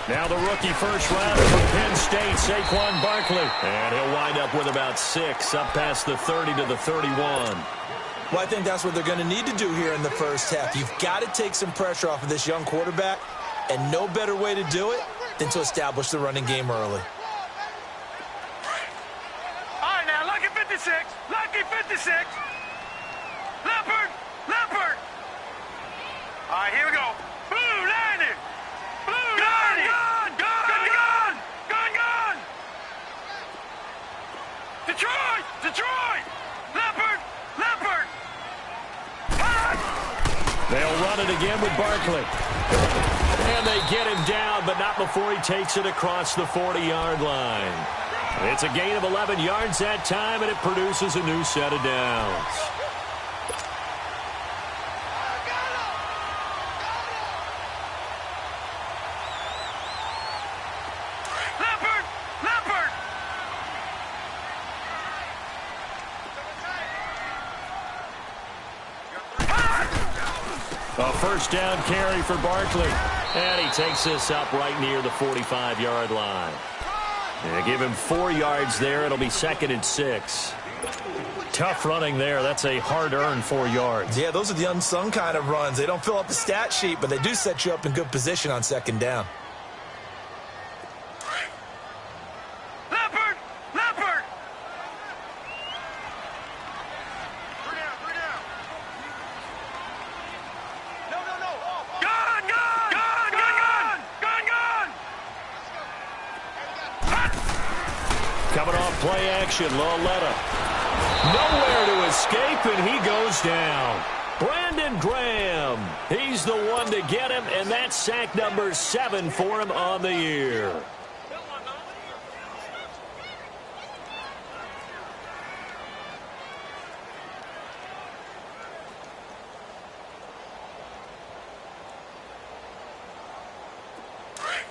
Now the rookie first rounder from Penn State, Saquon Barkley. And he'll wind up with about 6, up past the 30 to the 31. Well, I think that's what they're going to need to do here in the first half. You've got to take some pressure off of this young quarterback, and no better way to do it than to establish the running game early. All right, now, lucky 56. Lucky 56. Leopard. Leopard. All right, here we go. Blue 90. Blue 90. Gun. Detroit. Detroit. Leopard. Leopard. They'll run it again with Barkley. And they get him down, but not before he takes it across the 40-yard line. It's a gain of 11 yards that time, and it produces a new set of downs. Leopard. Leopard. A first down carry for Barkley. And he takes this up right near the 45-yard line. And give him 4 yards there. It'll be 2nd and 6. Tough running there. That's a hard-earned 4 yards. Yeah, those are the unsung kind of runs. They don't fill up the stat sheet, but they do set you up in good position on 2nd down. Leopard. Leopard. Gun. Coming off play action, Lauletta. Nowhere to escape, and he goes down. Brandon Graham. He's the one to get him, and that's sack number 7 for him on the year.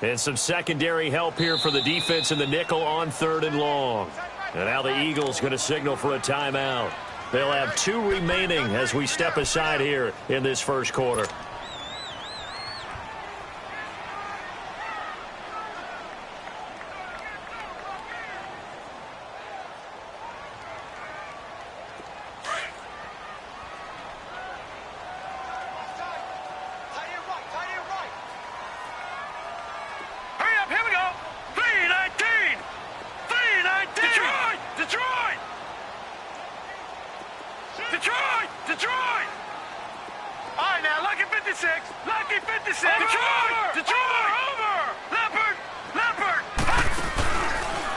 And some secondary help here for the defense in the nickel on 3rd and long. And now the Eagles going to signal for a timeout. They'll have 2 remaining as we step aside here in this first quarter. Detroit! All right, now, lucky 56. Lucky 56. Detroit! Over! Leopard! Leopard!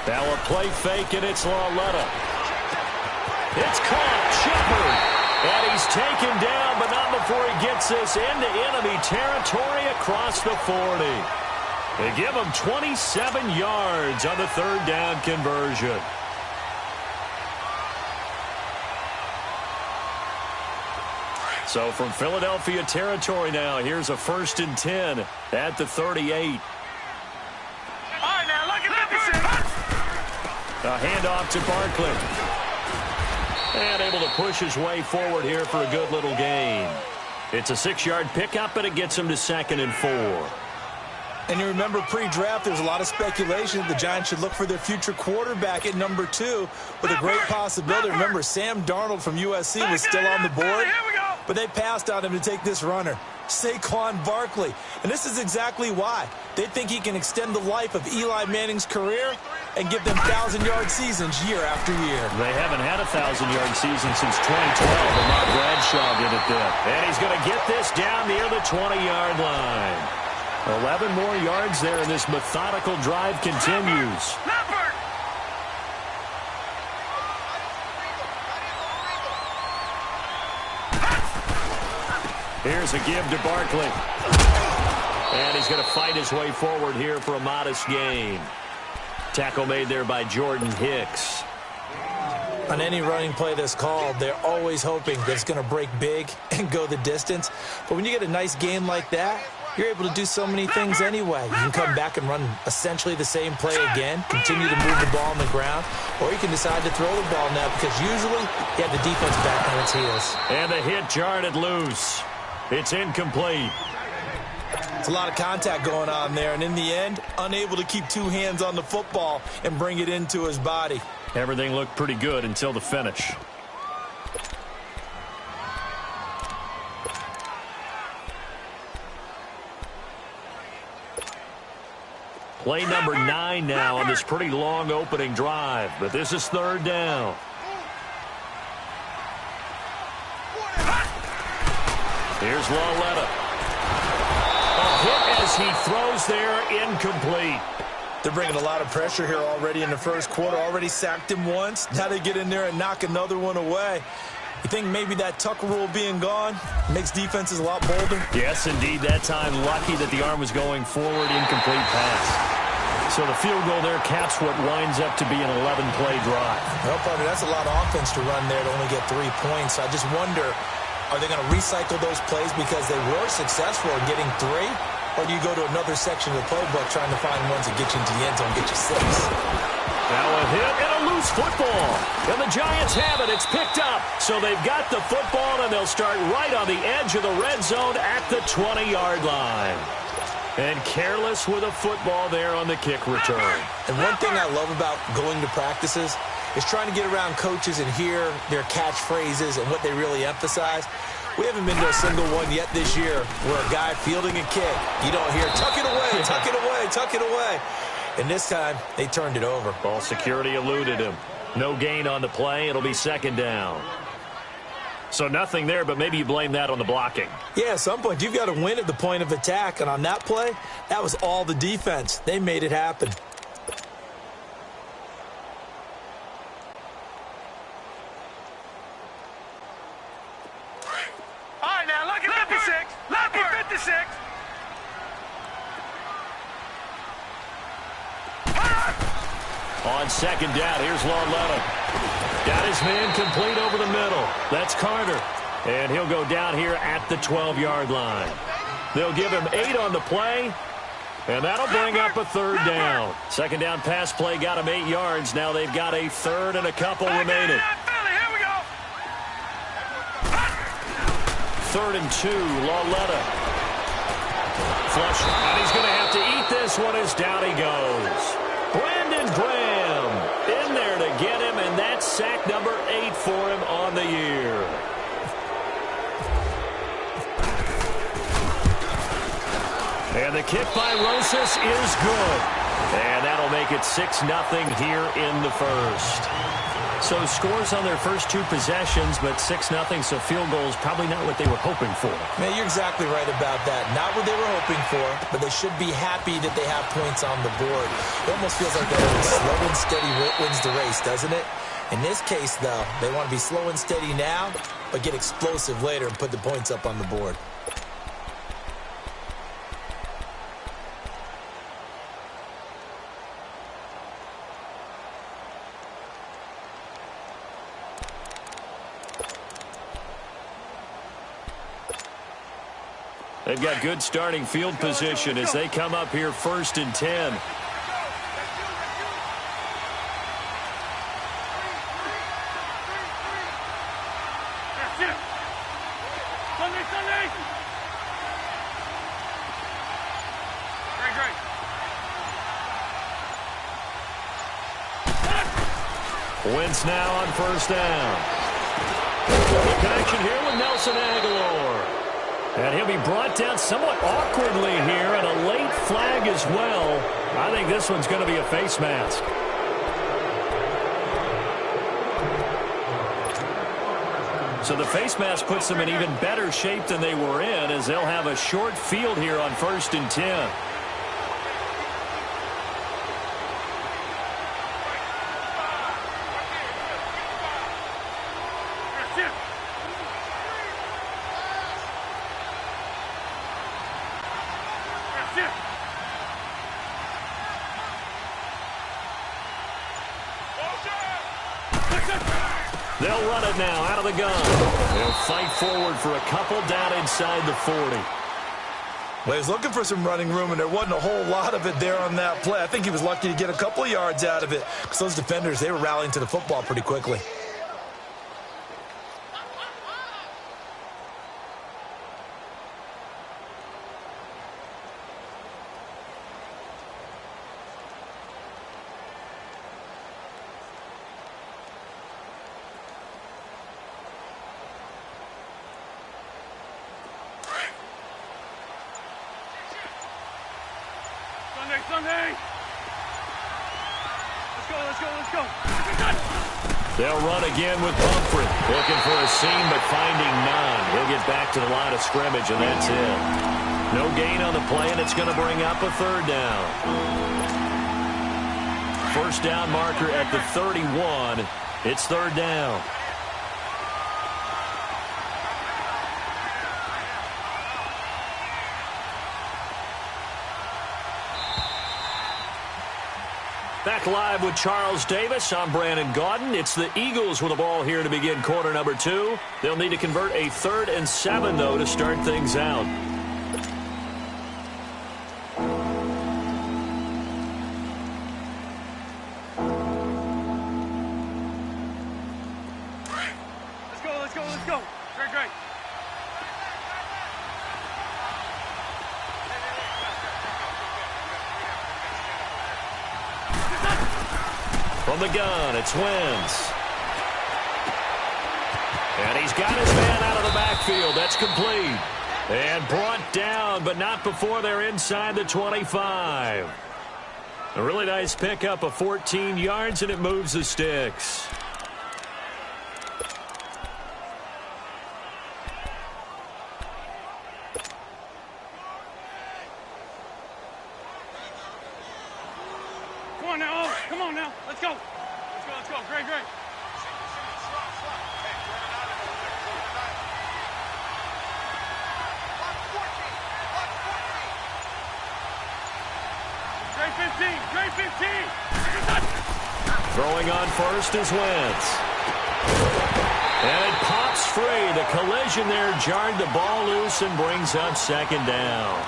Now a play fake, and it's Lauletta. It's caught. Shepard. And he's taken down, but not before he gets this into enemy territory across the 40. They give him 27 yards on the 3rd down conversion. So from Philadelphia territory now, here's a 1st and 10 at the 38. All right, now, look at 56. A handoff to Barkley. And able to push his way forward here for a good little gain. It's a 6-yard pickup, and it gets him to 2nd and 4. And you remember pre-draft, there's a lot of speculation that the Giants should look for their future quarterback at number 2 with a great possibility. Remember, Sam Darnold from USC was still on the board, but they passed on him to take this runner, Saquon Barkley. And this is exactly why. They think he can extend the life of Eli Manning's career and give them 1,000-yard seasons year after year. They haven't had a 1,000-yard season since 2012, and Mark Bradshaw did it then. And he's going to get this down near the 20-yard line. 11 more yards there, and this methodical drive continues. Here's a give to Barkley. And he's going to fight his way forward here for a modest gain. Tackle made there by Jordan Hicks. On any running play that's called, they're always hoping that it's going to break big and go the distance. But when you get a nice gain like that, you're able to do so many things anyway. You can come back and run essentially the same play again, continue to move the ball on the ground, or you can decide to throw the ball now because usually you have the defense back on its heels. And the hit jarred it loose. It's incomplete. It's a lot of contact going on there, and in the end, unable to keep two hands on the football and bring it into his body. Everything looked pretty good until the finish. Play number 9 now on this pretty long opening drive, but this is third down. Here's Lawletta. A hit as he throws there, incomplete. They're bringing a lot of pressure here already in the first quarter. Already sacked him once. Now they get in there and knock another one away. You think maybe that Tucker rule being gone makes defenses a lot bolder? Yes, indeed. That time, lucky that the arm was going forward, incomplete pass. So the field goal there caps what winds up to be an 11-play drive. Well, partner, that's a lot of offense to run there to only get 3 points. I just wonder, are they going to recycle those plays because they were successful in getting 3? Or do you go to another section of the playbook trying to find ones that get you into the end zone and get you 6? Now a hit and a loose football. And the Giants have it. It's picked up. So they've got the football, and they'll start right on the edge of the red zone at the 20-yard line. And careless with a football there on the kick return. And one thing I love about going to practices is trying to get around coaches and hear their catchphrases and what they really emphasize. We haven't been to a single one yet this year where a guy fielding a kick, you don't hear, tuck it away, tuck it away, tuck it away. And this time, they turned it over. Ball security eluded him. No gain on the play. It'll be second down. So nothing there, but maybe you blame that on the blocking. Yeah, at some point, you've got to win at the point of attack. And on that play, that was all the defense. They made it happen. All right, now, lucky 56. Lucky 56. On second down, here's Lawletta. Got his man complete over the middle. That's Carter. And he'll go down here at the 12-yard line. They'll give him 8 on the play, and that'll bring up a third down. Second down pass play got him 8 yards. Now they've got a third and a couple remaining. Here we go. Third and 2, Lawletta. Flush, and he's going to have to eat this one as down he goes. Brandon Graham in there to get him, and that's sack number 8 for him on the year. And the kick by Rosas is good. And that'll make it 6-0 here in the first. So scores on their first 2 possessions, but 6-0, so field goals probably not what they were hoping for. Man, you're exactly right about that. Not what they were hoping for, but they should be happy that they have points on the board. It almost feels like that slow and steady wins the race, doesn't it? In this case, though, they want to be slow and steady now, but get explosive later and put the points up on the board. They've got good starting field position as they come up here 1st and 10. Wentz now on 1st down. Quick action here with Nelson Aguilar. And he'll be brought down somewhat awkwardly here, and a late flag as well. I think this one's going to be a face mask. So the face mask puts them in even better shape than they were in, as they'll have a short field here on 1st and 10. They'll run it now out of the gun. They'll fight forward for a couple down inside the 40. Well, he was looking for some running room, and there wasn't a whole lot of it there on that play. I think he was lucky to get a couple of yards out of it because those defenders, they were rallying to the football pretty quickly. Sunday. Let's go. They'll run again with Pumphrey. Looking for a seam, but finding none. He'll get back to the line of scrimmage, and that's it. No gain on the play, and it's going to bring up a third down. First down marker at the 31. It's third down. Back live with Charles Davis. I'm Brandon Gaudin. It's the Eagles with the ball here to begin quarter number 2. They'll need to convert a 3rd and 7, though, to start things out. Let's go. Great. From the gun, it's Wentz. And he's got his man out of the backfield. That's complete. And brought down, but not before they're inside the 25. A really nice pickup of 14 yards, and it moves the sticks. Come on now. Let's go. Great. Great 15. Throwing on first is Wentz. And it pops free. The collision there jarred the ball loose and brings up second down.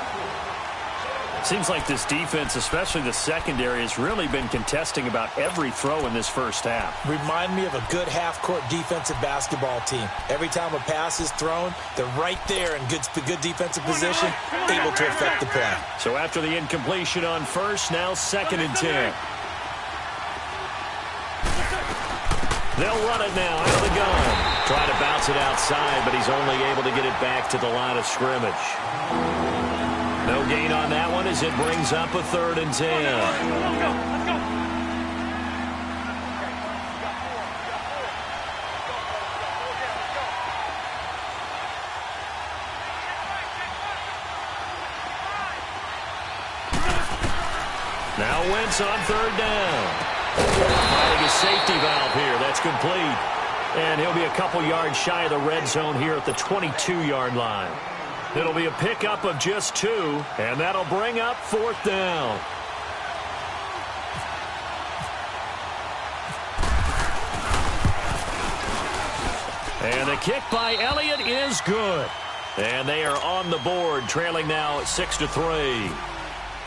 Seems like this defense, especially the secondary, has really been contesting about every throw in this first half. Remind me of a good half-court defensive basketball team. Every time a pass is thrown, they're right there in good defensive position, able to affect the play. So after the incompletion on first, now 2nd and 10. They'll run it now out of the gun. Try to bounce it outside, but he's only able to get it back to the line of scrimmage. No gain on that one as it brings up a 3rd and 10. Let's go. Now Wentz on 3rd down. Finding a safety valve here. That's complete. And he'll be a couple yards shy of the red zone here at the 22-yard line. It'll be a pickup of just 2, and that'll bring up 4th down. And the kick by Elliott is good. And they are on the board, trailing now 6-3.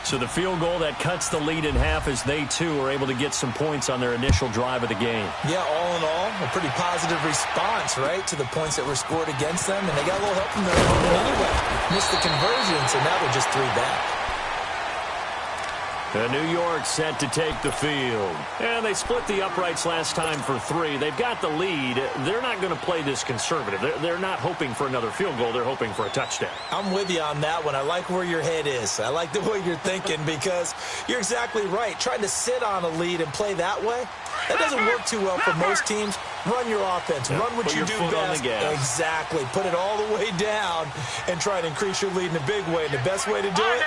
So the field goal that cuts the lead in half as they, too, are able to get some points on their initial drive of the game. Yeah, all in all, a pretty positive response, right, to the points that were scored against them. And they got a little help from their opponent anyway. Missed the conversion, so now they're just 3 back. New York set to take the field. And they split the uprights last time for 3. They've got the lead. They're not going to play this conservative. They're not hoping for another field goal. They're hoping for a touchdown. I'm with you on that one. I like where your head is. I like the way you're thinking because you're exactly right. Trying to sit on a lead and play that way, that doesn't work too well for most teams. Run your offense. Run what you do best. Exactly. Put it all the way down and try to increase your lead in a big way. And the best way to do it,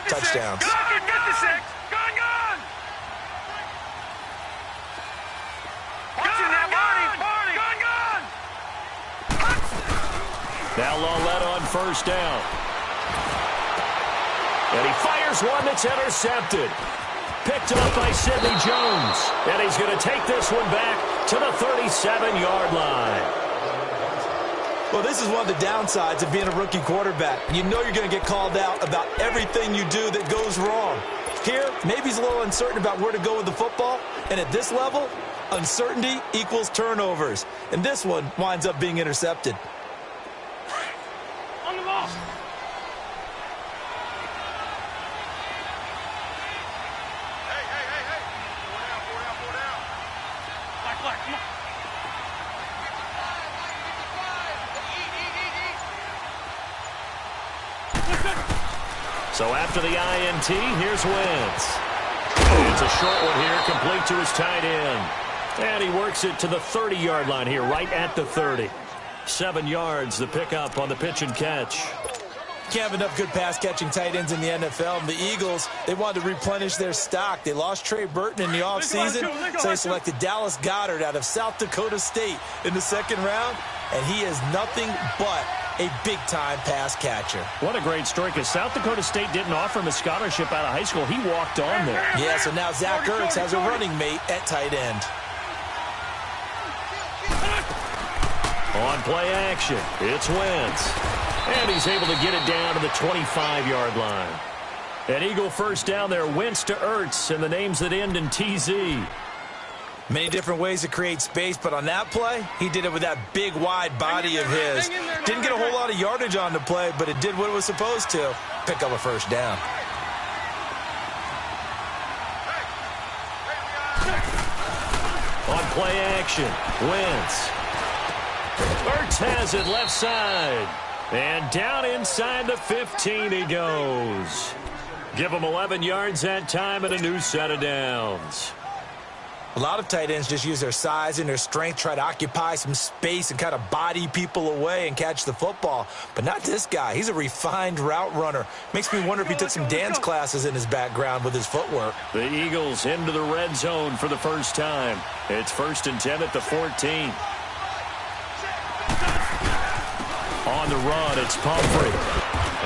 touchdowns. Lucky 56. Gone. Watching that, Barney. Gone. Now Lawlett on first down. And he fires one that's intercepted. Picked up by Sidney Jones. And he's going to take this one back to the 37-yard line. Well, this is one of the downsides of being a rookie quarterback. You know you're going to get called out about everything you do that goes wrong. Here, maybe he's a little uncertain about where to go with the football. And at this level, uncertainty equals turnovers. And this one winds up being intercepted. On the ball. Hey. Four down. Black, come on. So after the INT, here's Wentz. It's a short one here, complete to his tight end. And he works it to the 30-yard line here, right at the 30. 7 yards, the pickup on the pitch and catch. Can't have enough good pass-catching tight ends in the NFL. And the Eagles, they wanted to replenish their stock. They lost Trey Burton in the offseason, so they selected Dallas Goedert out of South Dakota State in the second round, and he is nothing but a big-time pass catcher. What a great story, because South Dakota State didn't offer him a scholarship out of high school. He walked on there. Yeah, so now Zach Ertz has a running mate at tight end. On play action, it's Wentz. And he's able to get it down to the 25-yard line. An Eagle first down there, Wentz to Ertz, and the names that end in TZ. Many different ways to create space, but on that play, he did it with that big, wide body of his. Didn't get a whole lot of yardage on the play, but it did what it was supposed to. Pick up a first down. On play action, Wentz. Ertz has it left side. And down inside the 15 he goes. Give him 11 yards that time and a new set of downs. A lot of tight ends just use their size and their strength, try to occupy some space and kind of body people away and catch the football. But not this guy. He's a refined route runner. Makes me wonder if he took some dance classes in his background with his footwork. The Eagles into the red zone for the first time. It's 1st and 10 at the 14. On the run, it's Pumphrey.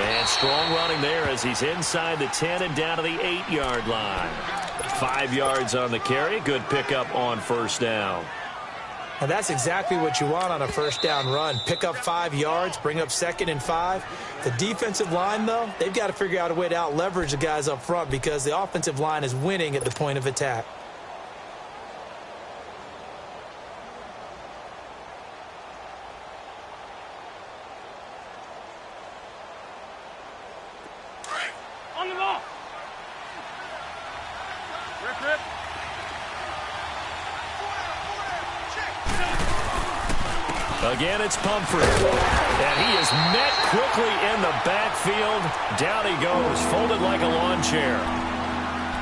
And strong running there as he's inside the 10 and down to the 8-yard line. 5 yards on the carry. Good pickup on first down. And that's exactly what you want on a first down run. Pick up 5 yards, bring up 2nd and 5. The defensive line, though, they've got to figure out a way to out-leverage the guys up front because the offensive line is winning at the point of attack. On the ball. Rip. Again, it's Pumphrey. And he is met quickly in the backfield. Down he goes, folded like a lawn chair.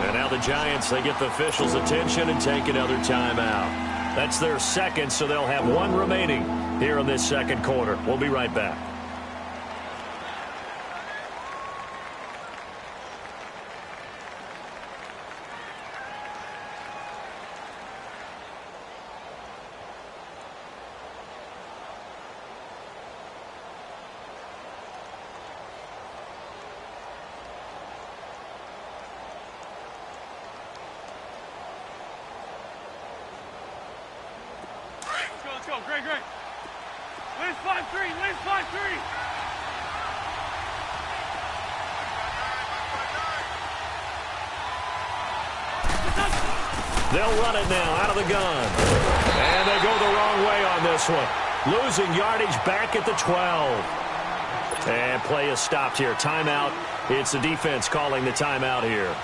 And now the Giants, they get the officials' attention and take another timeout. That's their second, so they'll have one remaining here in this second quarter. We'll be right back. Let's go. Great. Last 5-3. They'll run it now out of the gun. And they go the wrong way on this one. Losing yardage back at the 12. And play is stopped here. Timeout. It's the defense calling the timeout here.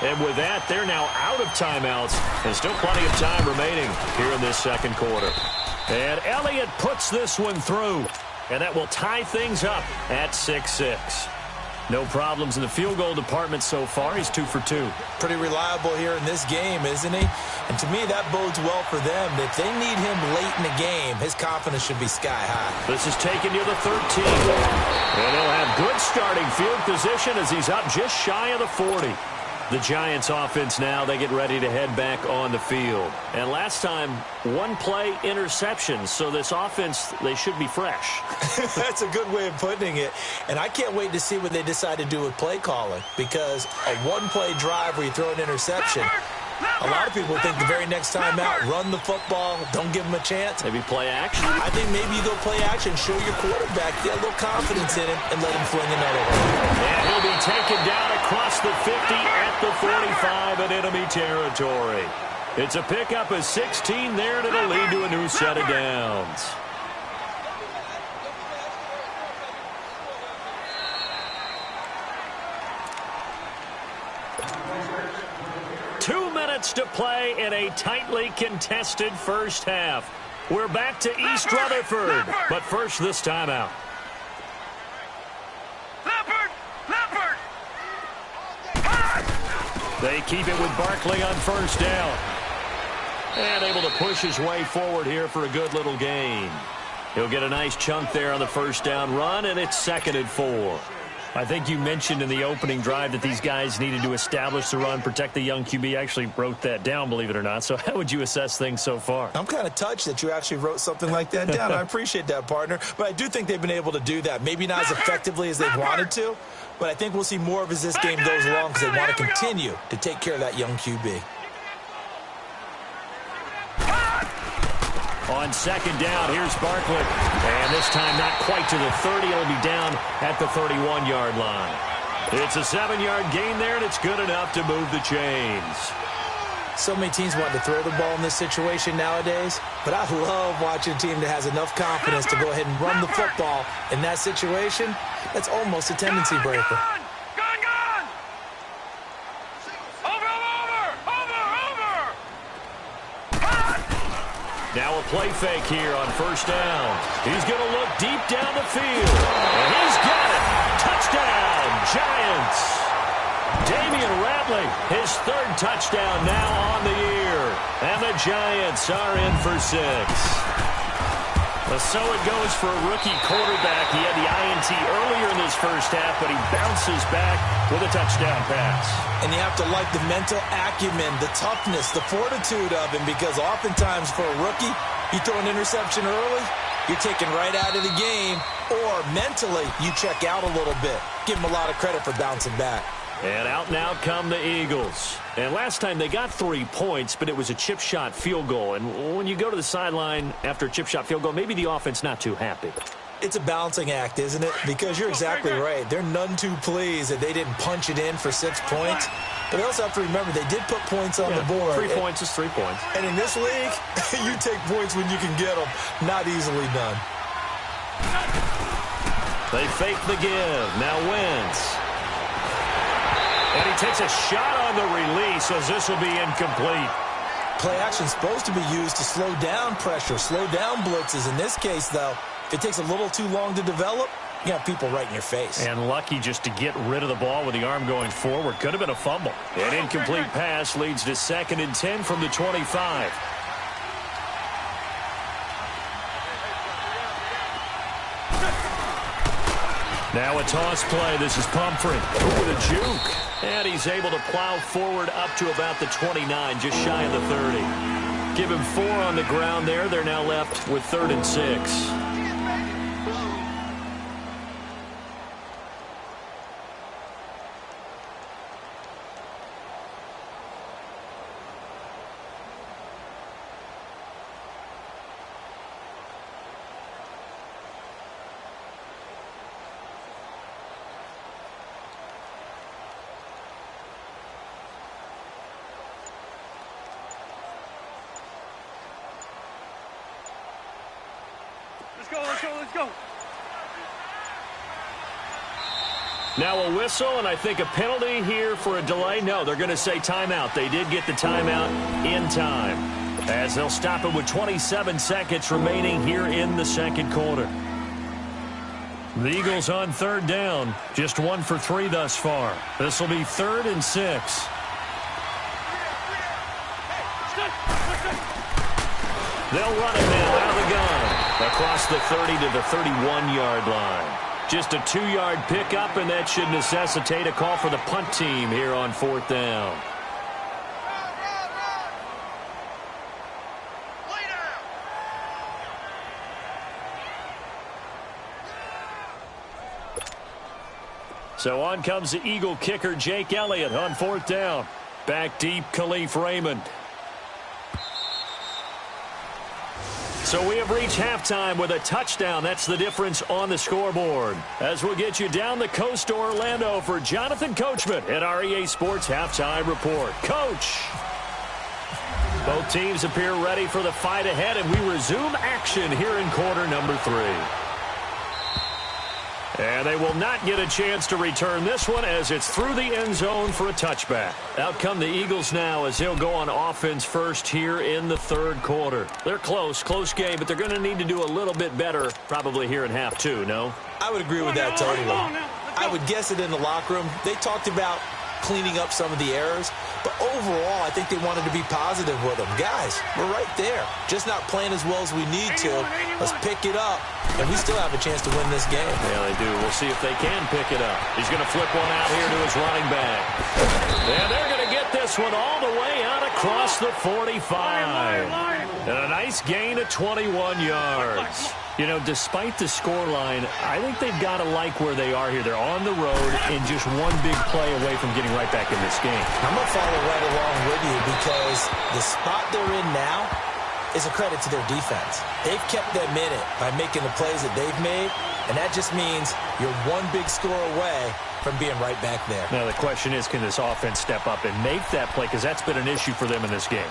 And with that, they're now out of timeouts. And still plenty of time remaining here in this second quarter. And Elliott puts this one through. And that will tie things up at 6-6. No problems in the field goal department so far. He's 2 for 2. Pretty reliable here in this game, isn't he? And to me, that bodes well for them. If they need him late in the game, his confidence should be sky high. This is taken near the 13. And he'll have good starting field position as he's up just shy of the 40. The Giants offense now, they get ready to head back on the field. And last time, one play interception. So this offense, they should be fresh. That's a good way of putting it. And I can't wait to see what they decide to do with play calling. Because a one-play drive where you throw an interception, a lot of people think the very next time out, run the football, don't give them a chance. Maybe play action? I think maybe you go play action, show your quarterback, get a little confidence in him, and let him fling another one. And he'll be taken down across the 50 at the 45 in enemy territory. It's a pickup of 16 there, and it'll lead to a new set of downs. To play in a tightly contested first half. We're back to East Rutherford, but first this timeout. Leopard! They keep it with Barkley on first down. And able to push his way forward here for a good little gain. He'll get a nice chunk there on the first down run, and it's 2nd and 4. I think you mentioned in the opening drive that these guys needed to establish the run, protect the young QB. I actually wrote that down, believe it or not. So how would you assess things so far? I'm kind of touched that you actually wrote something like that down. I appreciate that, partner. But I do think they've been able to do that. Maybe not as effectively as they've wanted to, but I think we'll see more of as this game goes along because they want to continue to take care of that young QB. On 2nd down, here's Barkley. And this time not quite to the 30. He'll be down at the 31-yard line. It's a 7-yard gain there, and it's good enough to move the chains. So many teams want to throw the ball in this situation nowadays, but I love watching a team that has enough confidence to go ahead and run the football in that situation. That's almost a tendency breaker. Now a play fake here on first down. He's going to look deep down the field. And he's got it. Touchdown, Giants. Damian Ratley, his 3rd touchdown now on the year. And the Giants are in for 6. So it goes for a rookie quarterback. He had the INT earlier in this first half, but he bounces back with a touchdown pass. And you have to like the mental acumen, the toughness, the fortitude of him, because oftentimes for a rookie, you throw an interception early, you're taken right out of the game, or mentally you check out a little bit. Give him a lot of credit for bouncing back. And out now come the Eagles. And last time they got 3 points, but it was a chip shot field goal. And when you go to the sideline after a chip shot field goal, maybe the offense not too happy. It's a balancing act, isn't it? Because you're exactly right. They're none too pleased that they didn't punch it in for 6 points. But they also have to remember they did put points on the board. 3 points is 3 points. And in this league, you take points when you can get them. Not easily done. They fake the give. Now Wentz. And he takes a shot on the release as this will be incomplete. Play action is supposed to be used to slow down pressure, slow down blitzes. In this case, though, if it takes a little too long to develop, you have people right in your face. And lucky just to get rid of the ball with the arm going forward. Could have been a fumble. An incomplete pass leads to 2nd and 10 from the 25. Now a toss play. This is Pumphrey with a juke. And he's able to plow forward up to about the 29, just shy of the 30. Give him 4 on the ground there. They're now left with 3rd and 6. Let's go. Now a whistle, and I think a penalty here for a delay. No, they're going to say timeout. They did get the timeout in time, as they'll stop it with 27 seconds remaining here in the 2nd quarter. The Eagles on 3rd down, just 1 for 3 thus far. This will be 3rd and 6. They'll run it now out of the gun. Across the 30 to the 31-yard line. Just a 2-yard pickup, and that should necessitate a call for the punt team here on 4th down. So on comes the Eagle kicker, Jake Elliott, on 4th down. Back deep, Khalif Raymond. So we have reached halftime with a touchdown. That's the difference on the scoreboard. As we'll get you down the coast to Orlando for Jonathan Coachman at our EA Sports Halftime Report. Coach! Both teams appear ready for the fight ahead, and we resume action here in quarter number 3. And they will not get a chance to return this one as it's through the end zone for a touchback. Out come the Eagles now as they'll go on offense first here in the 3rd quarter. They're close game, but they're going to need to do a little bit better probably here in half 2, no? I would agree with that totally. I would guess it in the locker room. They talked about cleaning up some of the errors. But overall, I think they wanted to be positive with them. Guys, we're right there. Just not playing as well as we need to. Let's pick it up, and we still have a chance to win this game. Yeah, they do. We'll see if they can pick it up. He's going to flip one out here to his running back. And they're going to get this one all the way out across the 45. And a nice gain of 21 yards. You know, despite the scoreline, I think they've got to like where they are here. They're on the road and just one big play away from getting right back in this game. I'm going to follow right along with you because the spot they're in now is a credit to their defense. They've kept them in it by making the plays that they've made, and that just means you're one big score away from being right back there. Now, the question is, can this offense step up and make that play? Because that's been an issue for them in this game.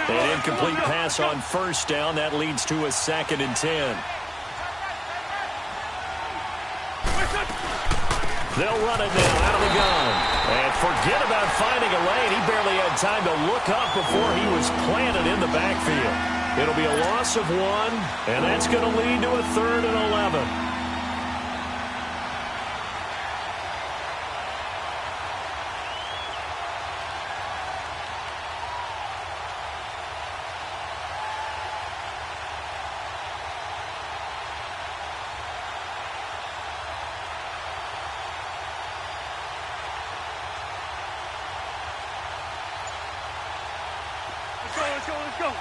An incomplete pass on first down. That leads to a 2nd and 10. They'll run it now out of the gun. And forget about finding a lane. He barely had time to look up before he was planted in the backfield. It'll be a loss of 1, and that's going to lead to a 3rd and 11. Let's go.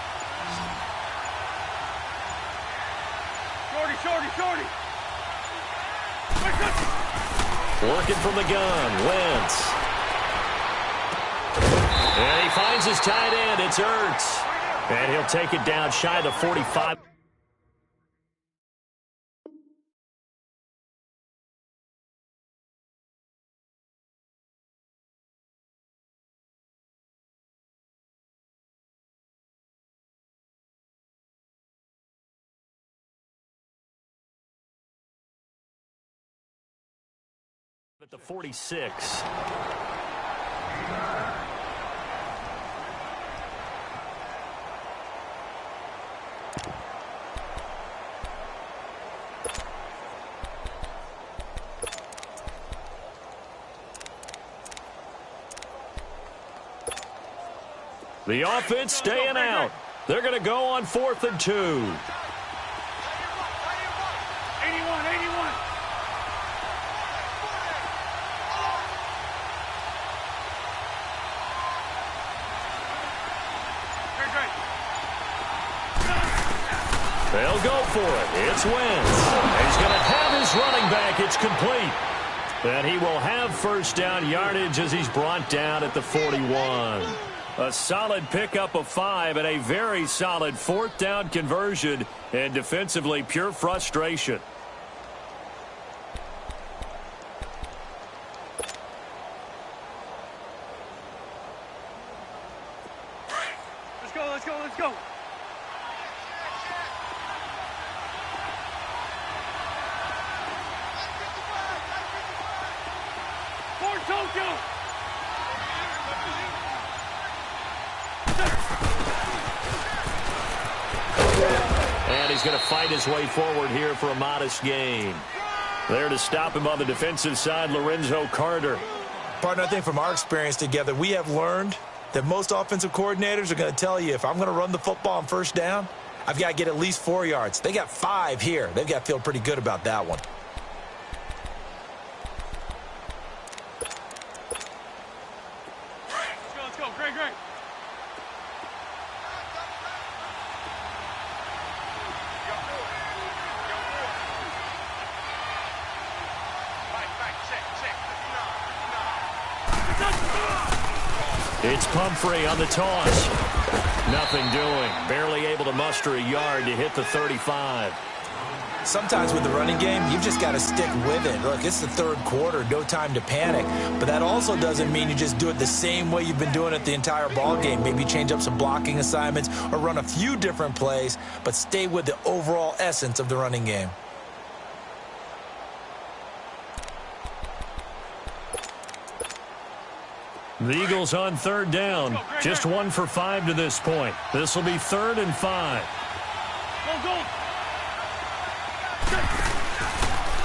Shorty. Working from the gun, Wentz. And he finds his tight end. It's Ertz. And he'll take it down shy of the 45. At the 46. The offense staying out. They're going to go on 4th and 2. 81. They'll go for it. It's Wentz. He's going to have his running back. It's complete. And he will have first down yardage as he's brought down at the 41. A solid pickup of 5 and a very solid 4th down conversion. And defensively, pure frustration. Let's go. Tokyo. And he's going to fight his way forward here for a modest gain. There to stop him on the defensive side, Lorenzo Carter. Partner, I think from our experience together, we have learned that most offensive coordinators are going to tell you, if I'm going to run the football on first down, I've got to get at least 4 yards. They got 5 here. They've got to feel pretty good about that one. Let's go. Great. It's Pumphrey on the toss. Nothing doing. Barely able to muster a yard to hit the 35. Sometimes with the running game, you've just got to stick with it. Look, it's the 3rd quarter, no time to panic. But that also doesn't mean you just do it the same way you've been doing it the entire ball game. Maybe change up some blocking assignments or run a few different plays, but stay with the overall essence of the running game. The Eagles on 3rd down. Just 1 for 5 to this point. This will be 3rd and 5. Go.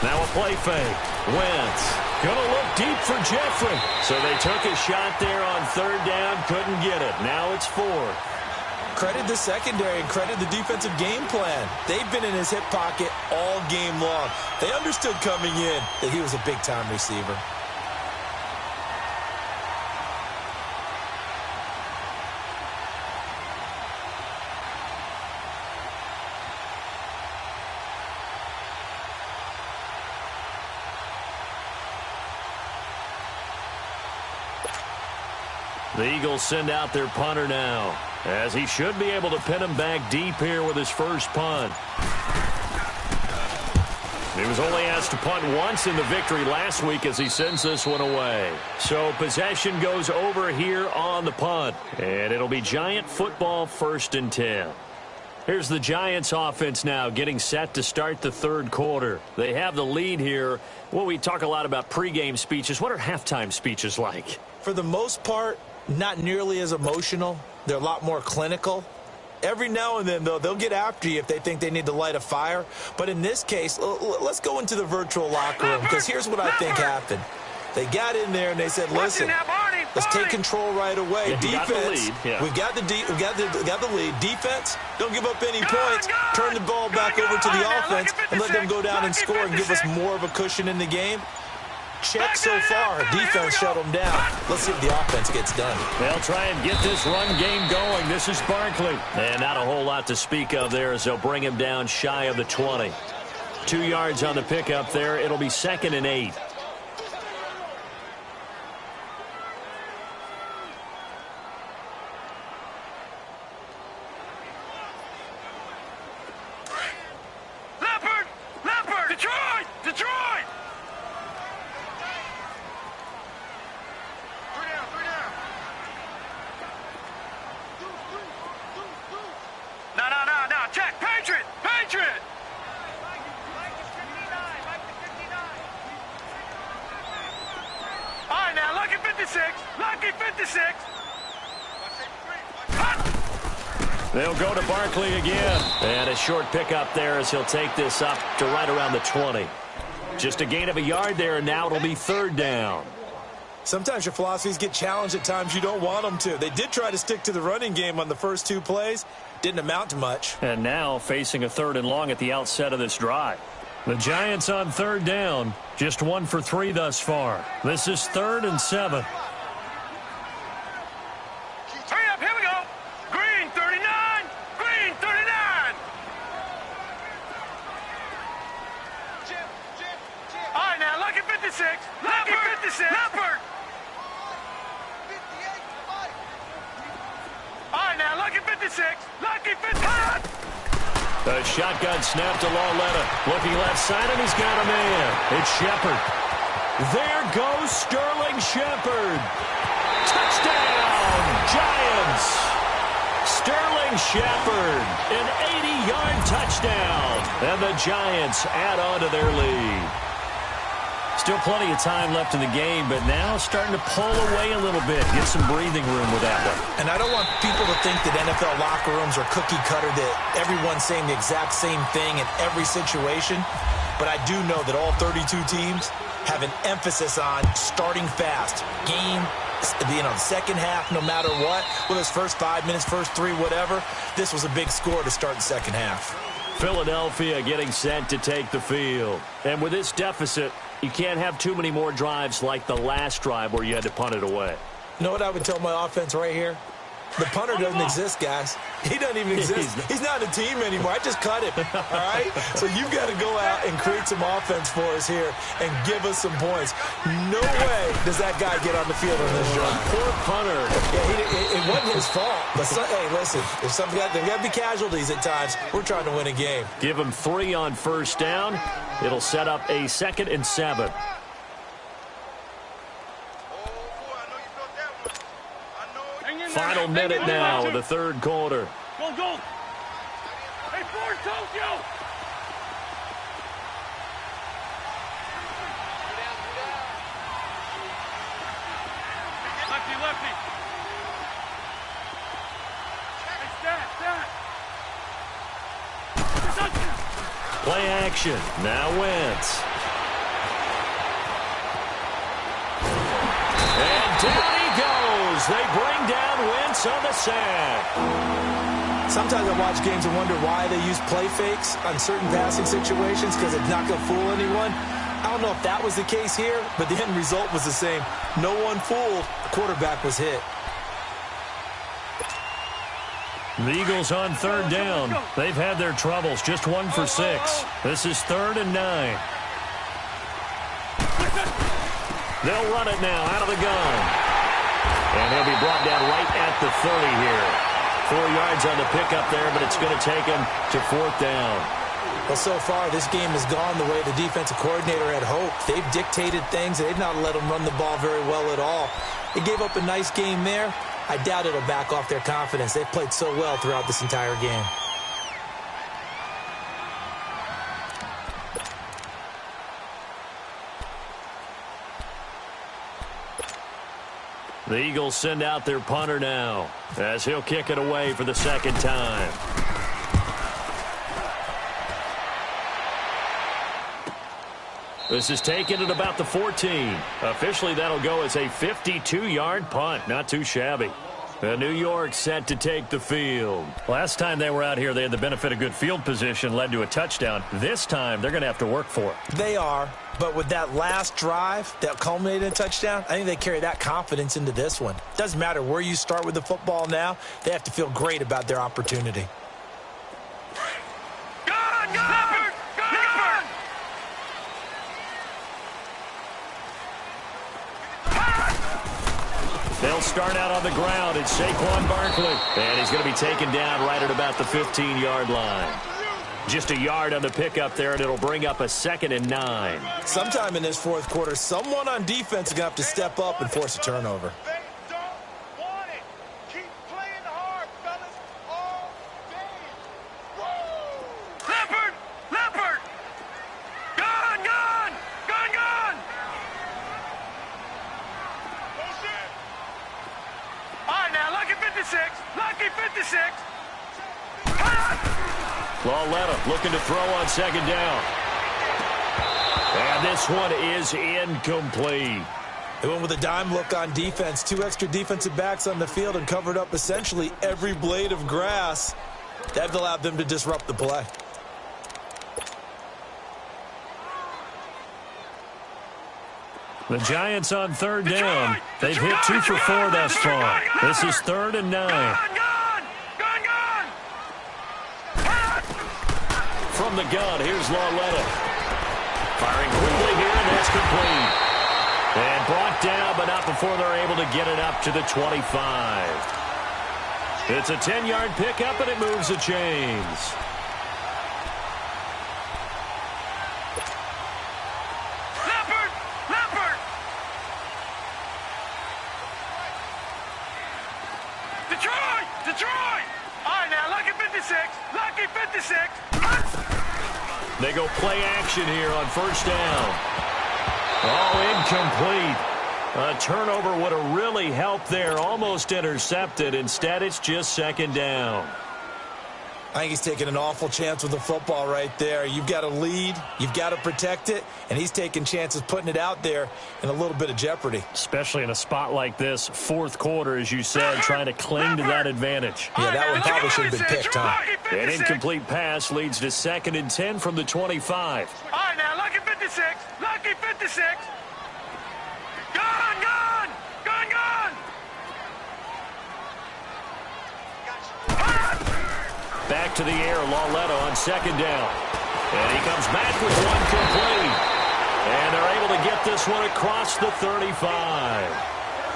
Now a play fake. Wentz gonna look deep for Jeffrey. So they took a shot there on third down, couldn't get it. Now it's fourth. Credit the secondary and credit the defensive game plan. They've been in his hip pocket all game long. They understood coming in that he was a big-time receiver. The Eagles send out their punter now, as he should be able to pin him back deep here with his first punt. He was only asked to punt once in the victory last week as he sends this one away. So possession goes over here on the punt, and it'll be Giant football 1st and 10. Here's the Giants offense now getting set to start the third quarter. They have the lead here. Well, we talk a lot about pregame speeches. What are halftime speeches like? For the most part, not nearly as emotional. They're a lot more clinical. Every now and then, though, they'll get after you if they think they need to light a fire. But in this case, let's go into the virtual locker room, because here's what I think happened. They got in there and they said, listen, let's take control right away. Defense, we've got the lead. Defense, don't give up any points. Turn the ball back over to the offense and let them go down and score and give us more of a cushion in the game. Check so far. Defense shut them down. Let's see if the offense gets done. They'll try and get this run game going. This is Barkley. And not a whole lot to speak of there as they'll bring him down shy of the 20. 2 yards on the pickup there. It'll be 2nd and 8. They'll go to Barkley again. And a short pickup there as he'll take this up to right around the 20. Just a gain of a yard there, and now it'll be 3rd down. Sometimes your philosophies get challenged at times you don't want them to. They did try to stick to the running game on the first 2 plays. Didn't amount to much. And now facing a 3rd and long at the outset of this drive. The Giants on 3rd down. Just 1 for 3 thus far. This is 3rd and 7. The shotgun snap to Lauletta. Looking left side, and he's got a man. It's Shepard. There goes Sterling Shepard. Touchdown, Giants. Sterling Shepard, an 80-yard touchdown. And the Giants add on to their lead. Still plenty of time left in the game, but now starting to pull away a little bit. Get some breathing room with that one. And I don't want people to think that NFL locker rooms are cookie cutter, that everyone's saying the exact same thing in every situation. But I do know that all 32 teams have an emphasis on starting fast. Game, second half, no matter what. Whether it's first 5 minutes, first 3, whatever. This was a big score to start the second half. Philadelphia getting set to take the field. And with this deficit, you can't have too many more drives like the last drive where you had to punt it away. You know what I would tell my offense right here? The punter doesn't exist, guys. He doesn't even exist. He's not a team anymore. I just cut him, all right? So you've got to go out and create some offense for us here and give us some points. No way does that guy get on the field on this drive. Poor punter. Yeah, it wasn't his fault. But hey, listen, if there's got to be casualties at times, we're trying to win a game. Give him 3 on first down. It'll set up a 2nd and 7. Final minute now of the third quarter. Go, go. Hey, Ford, Tokyo. Lefty, lefty. Hey, stat. Play action. Now Wentz. they bring down Wentz on the sack. Sometimes I watch games and wonder why they use play fakes on certain passing situations because it's not going to fool anyone. I don't know if that was the case here, but the end result was the same. No one fooled. The quarterback was hit. The Eagles on third down. They've had their troubles. Just 1 for 6. This is 3rd and 9. They'll run it now out of the gun. And he'll be brought down right at the 30 here. 4 yards on the pickup there, but it's going to take him to 4th down. Well, so far, this game has gone the way the defensive coordinator had hoped. They've dictated things. They've not let them run the ball very well at all. They gave up a nice game there. I doubt it'll back off their confidence. They've played so well throughout this entire game. The Eagles send out their punter now as he'll kick it away for the 2nd time. This is taken at about the 14. Officially, that'll go as a 52-yard punt. Not too shabby. New York set to take the field. Last time they were out here, they had the benefit of good field position, led to a touchdown. This time, they're going to have to work for it. They are, but with that last drive that culminated in a touchdown, I think they carry that confidence into this one. Doesn't matter where you start with the football now, they have to feel great about their opportunity. They'll start out on the ground. It's Saquon Barkley. And he's going to be taken down right at about the 15-yard line. Just a yard on the pickup there, and it'll bring up a 2nd and 9. Sometime in this 4th quarter, someone on defense is going to have to step up and force a turnover. They don't want it. Keep playing hard, fellas, all day. Woo! Leopard! Leopard! Gone! Gone! Gone! Gone! All right, now, lucky 56. Lucky 56. Lauletta looking to throw on 2nd down. And this one is incomplete. They went with a dime look on defense. 2 extra defensive backs on the field and covered up essentially every blade of grass. That allowed them to disrupt the play. The Giants on 3rd down. They've hit 2 for 4 thus far. This is 3rd and 9. From the gun, here's Lauletta. Firing quickly here, and that's complete. And brought down, but not before they're able to get it up to the 25. It's a 10-yard pickup, and it moves the chains. Leopard! Leopard! Detroit! Detroit! All right, now, lucky 56. Lucky 56. They go play action here on 1st down. Oh, incomplete. A turnover would have really helped there. Almost intercepted. Instead, it's just 2nd down. I think he's taking an awful chance with the football right there. You've got to lead, you've got to protect it, and he's taking chances putting it out there in a little bit of jeopardy. Especially in a spot like this, 4th quarter, as you said, trying to cling to that advantage. Yeah, that one probably should have been picked, huh? An incomplete pass leads to 2nd and 10 from the 25. All right, now, lucky 56. Lucky 56. Gone, gone, gone, gone. Back to the air, Lauletta on 2nd down. And he comes back with one complete. And they're able to get this one across the 35.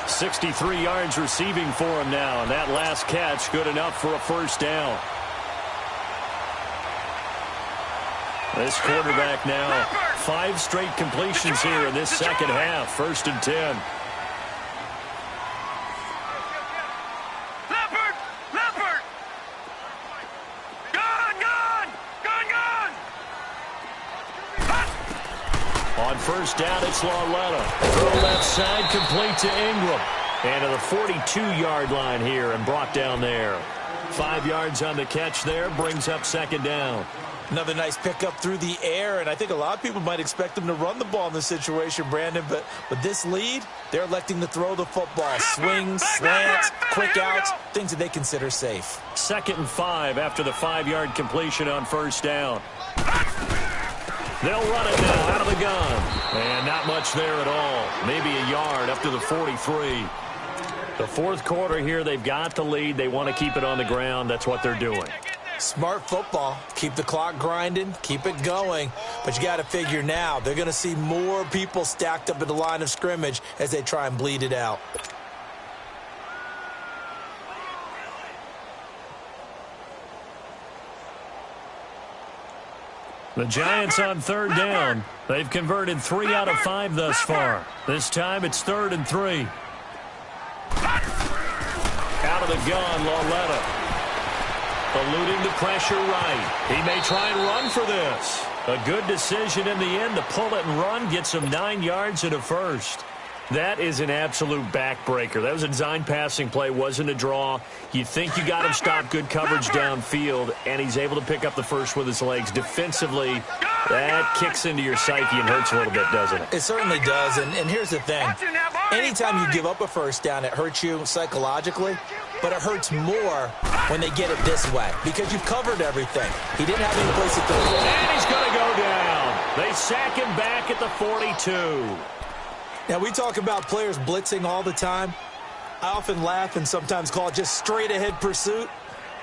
63 yards receiving for him now. And that last catch good enough for a 1st down. This quarterback now, 5 straight completions here in this 2nd half. 1st and 10. Leopard! Leopard! Gone, gone, gone, gone. On 1st down, it's Lauletta. Throw left side, complete to Ingram. And to the 42-yard line here and brought down there. 5 yards on the catch there, brings up second down. Another nice pickup through the air, and I think a lot of people might expect them to run the ball in this situation, Brandon, but with this lead, they're electing to throw the football. Swings, slants, quick outs, things that they consider safe. 2nd and 5 after the 5-yard completion on first down. They'll run it now out of the gun. And not much there at all. Maybe a yard up to the 43. The fourth quarter here, they've got the lead. They want to keep it on the ground. That's what they're doing. Smart football. Keep the clock grinding. Keep it going. But you got to figure now, they're going to see more people stacked up at the line of scrimmage as they try and bleed it out. The Giants on third down. They've converted 3 out of 5 thus far. This time it's 3rd and 3. Out of the gun, Lauletta. Eluding the pressure right. He may try and run for this. A good decision in the end to pull it and run. Gets him 9 yards and a first. That is an absolute backbreaker. That was a design passing play, wasn't a draw. You think you got him stopped, good coverage downfield, and he's able to pick up the first with his legs. Defensively, that kicks into your psyche and hurts a little bit, doesn't it? It certainly does, and here's the thing. Anytime you give up a first down, it hurts you psychologically, but it hurts more when they get it this way because you've covered everything. He didn't have any place to throw it. And he's going to go down. They sack him back at the 42. Now, we talk about players blitzing all the time. I often laugh and sometimes call it just straight-ahead pursuit.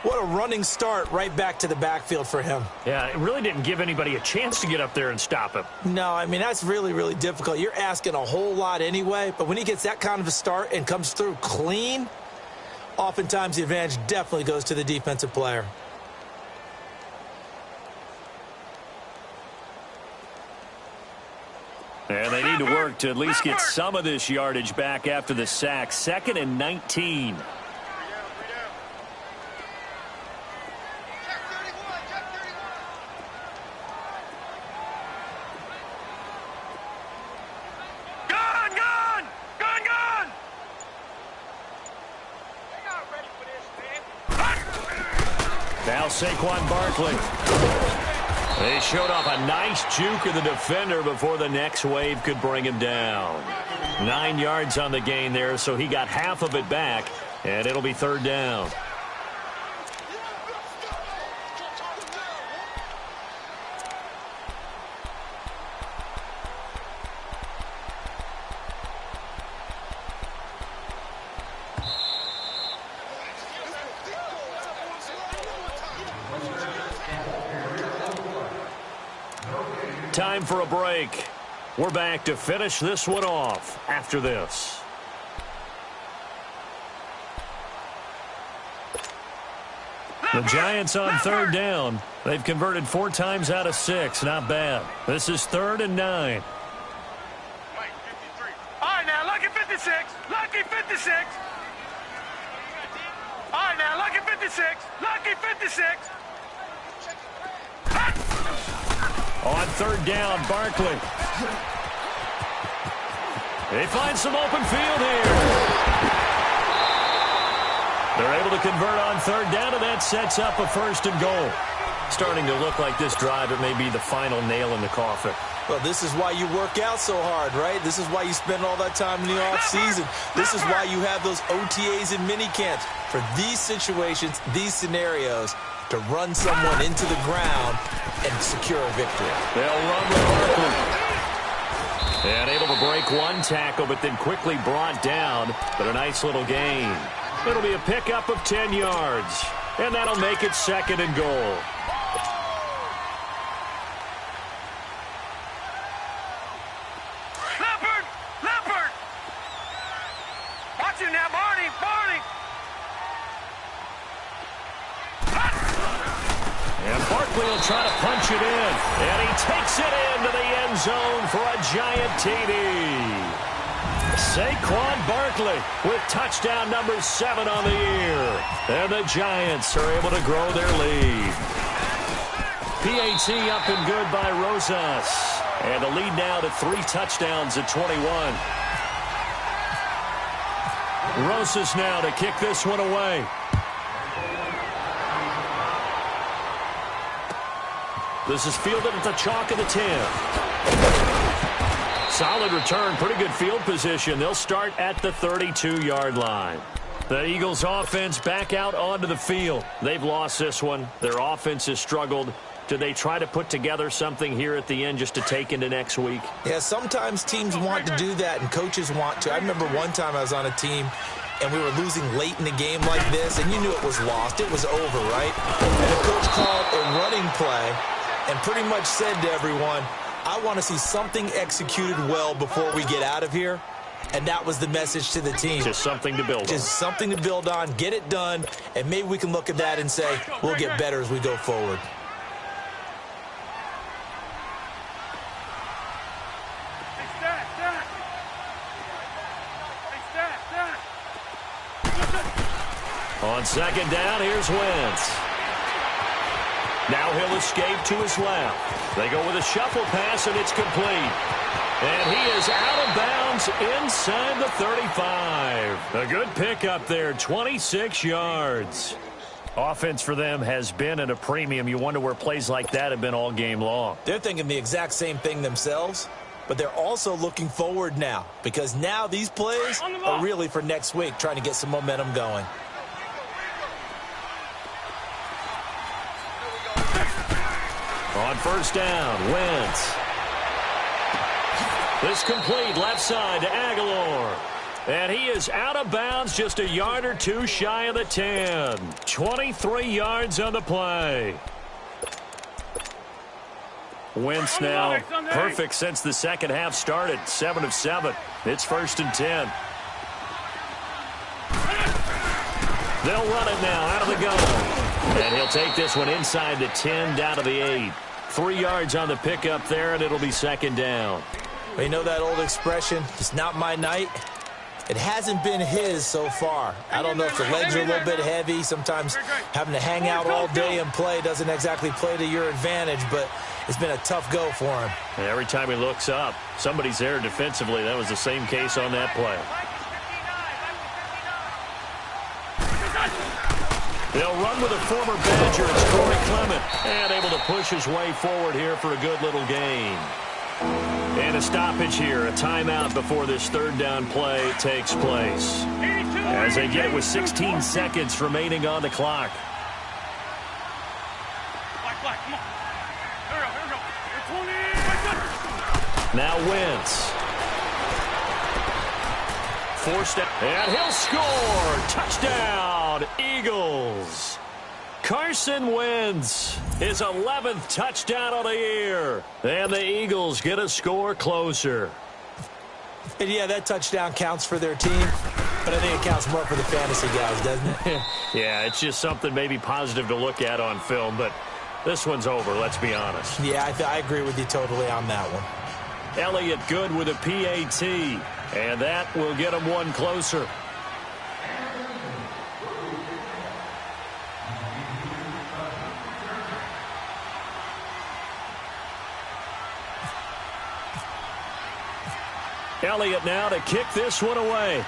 What a running start right back to the backfield for him. Yeah, it really didn't give anybody a chance to get up there and stop him. No, I mean, that's really, really difficult. You're asking a whole lot anyway, but when he gets that kind of a start and comes through clean, oftentimes the advantage definitely goes to the defensive player. And they need to work to at least get some of this yardage back after the sack. 2nd and 19. Now Saquon Barkley. They showed off a nice juke of the defender before the next wave could bring him down. 9 yards on the gain there, so he got half of it back, and it'll be 3rd down. Time for a break. We're back to finish this one off after this. The Giants on 3rd down. They've converted 4 times out of 6. Not bad. This is 3rd and 9. All right, now, lucky 56. Lucky 56. All right, now, lucky 56. Lucky 56. On 3rd down, Barkley. They find some open field here. They're able to convert on 3rd down, and that sets up a 1st and goal. Starting to look like this drive, it may be the final nail in the coffin. Well, this is why you work out so hard, right? This is why you spend all that time in the offseason. This is why you have those OTAs and mini camps. For these situations, these scenarios, to run someone into the ground and secure a victory. They'll run with Barkley. And able to break one tackle, but then quickly brought down. But a nice little gain. It'll be a pickup of 10 yards. And that'll make it 2nd and goal. Leopard! Watch him now, Barney! And Barkley will try to punch it in. And he takes it into the end zone for a giant TD. Saquon Barkley with touchdown number 7 on the year. And the Giants are able to grow their lead. PAT up and good by Rosas. And the lead now to 3 touchdowns at 21. Rosas now to kick this one away. This is fielded at the chalk of the 10. Solid return, pretty good field position. They'll start at the 32-yard line. The Eagles offense back out onto the field. They've lost this one. Their offense has struggled. Do they try to put together something here at the end just to take into next week? Yeah, sometimes teams want to do that and coaches want to. I remember one time I was on a team and we were losing late in the game like this, and you knew it was lost. It was over, right? And the coach called a running play and pretty much said to everyone, I want to see something executed well before we get out of here. And that was the message to the team. Just something to build on. Just something to build on, get it done, and maybe we can look at that and say, we'll get better as we go forward. On second down, here's Wentz. Now he'll escape to his left. They go with a shuffle pass, and it's complete. And he is out of bounds inside the 35. A good pickup there, 26 yards. Offense for them has been at a premium. You wonder where plays like that have been all game long. They're thinking the exact same thing themselves, but they're also looking forward now because now these plays are really for next week, trying to get some momentum going. On first down, Wentz. This complete left side to Aguilar. And he is out of bounds just a yard or two shy of the 10. 23 yards on the play. Wentz now perfect since the second half started. 7 of 7. It's 1st and 10. They'll run it now out of the gun. And he'll take this one inside the 10 down to the 8. 3 yards on the pickup there, and it'll be second down. Well, you know that old expression, it's not my night? It hasn't been his so far. I don't know if the legs are a little bit heavy. Sometimes having to hang out all day and play doesn't exactly play to your advantage, but it's been a tough go for him. And every time he looks up, somebody's there defensively. That was the same case on that play. They'll run with a former Badger. It's Corey Clement. And able to push his way forward here for a good little gain. And a stoppage here, a timeout before this third down play takes place. As they get it with 16 seconds remaining on the clock. Now Wentz. Forced it, and he'll score. Touchdown, Eagles. Carson Wentz, his 11th touchdown of the year. And the Eagles get a score closer. And yeah, that touchdown counts for their team, but I think it counts more for the fantasy guys, doesn't it? Yeah, it's just something maybe positive to look at on film, but this one's over, let's be honest. Yeah, I agree with you totally on that one. Elliott good with a PAT, and that will get him one closer. Elliott now to kick this one away.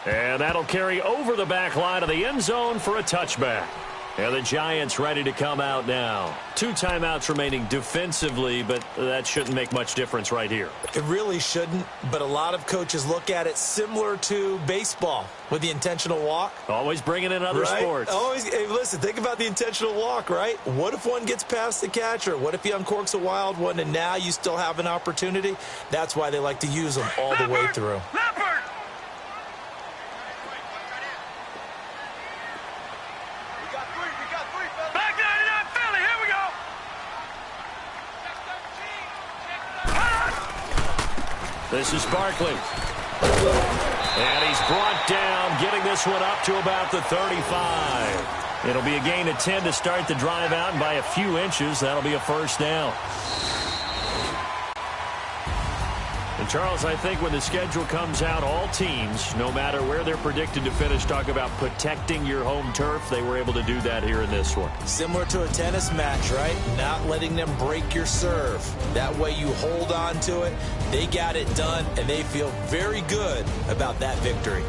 And that'll carry over the back line of the end zone for a touchback. And the Giants ready to come out now. 2 timeouts remaining defensively, but that shouldn't make much difference right here. It really shouldn't, but a lot of coaches look at it similar to baseball with the intentional walk. Always bringing in other sports. Always. Hey, listen, think about the intentional walk, right? What if one gets past the catcher? What if he uncorks a wild one and now you still have an opportunity? That's why they like to use them all the way through. This is Barkley. And he's brought down, getting this one up to about the 35. It'll be a gain of 10 to start the drive out, and by a few inches, that'll be a first down. And Charles, I think when the schedule comes out, all teams, no matter where they're predicted to finish, talk about protecting your home turf. They were able to do that here in this one. Similar to a tennis match, right? Not letting them break your serve. That way you hold on to it. They got it done, and they feel very good about that victory.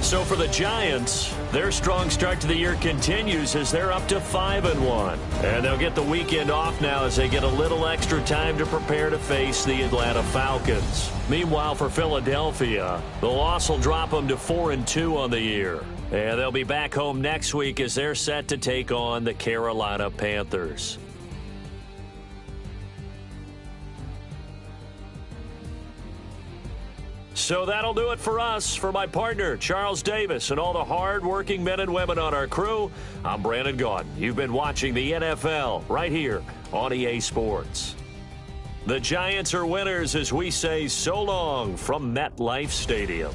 So for the Giants, their strong start to the year continues as they're up to 5-1. And they'll get the weekend off now as they get a little extra time to prepare to face the Atlanta Falcons. Meanwhile, for Philadelphia, the loss will drop them to 4-2 on the year. And they'll be back home next week as they're set to take on the Carolina Panthers. So that'll do it for us. For my partner, Charles Davis, and all the hard-working men and women on our crew, I'm Brandon Gaudin. You've been watching the NFL right here on EA Sports. The Giants are winners as we say so long from MetLife Stadium.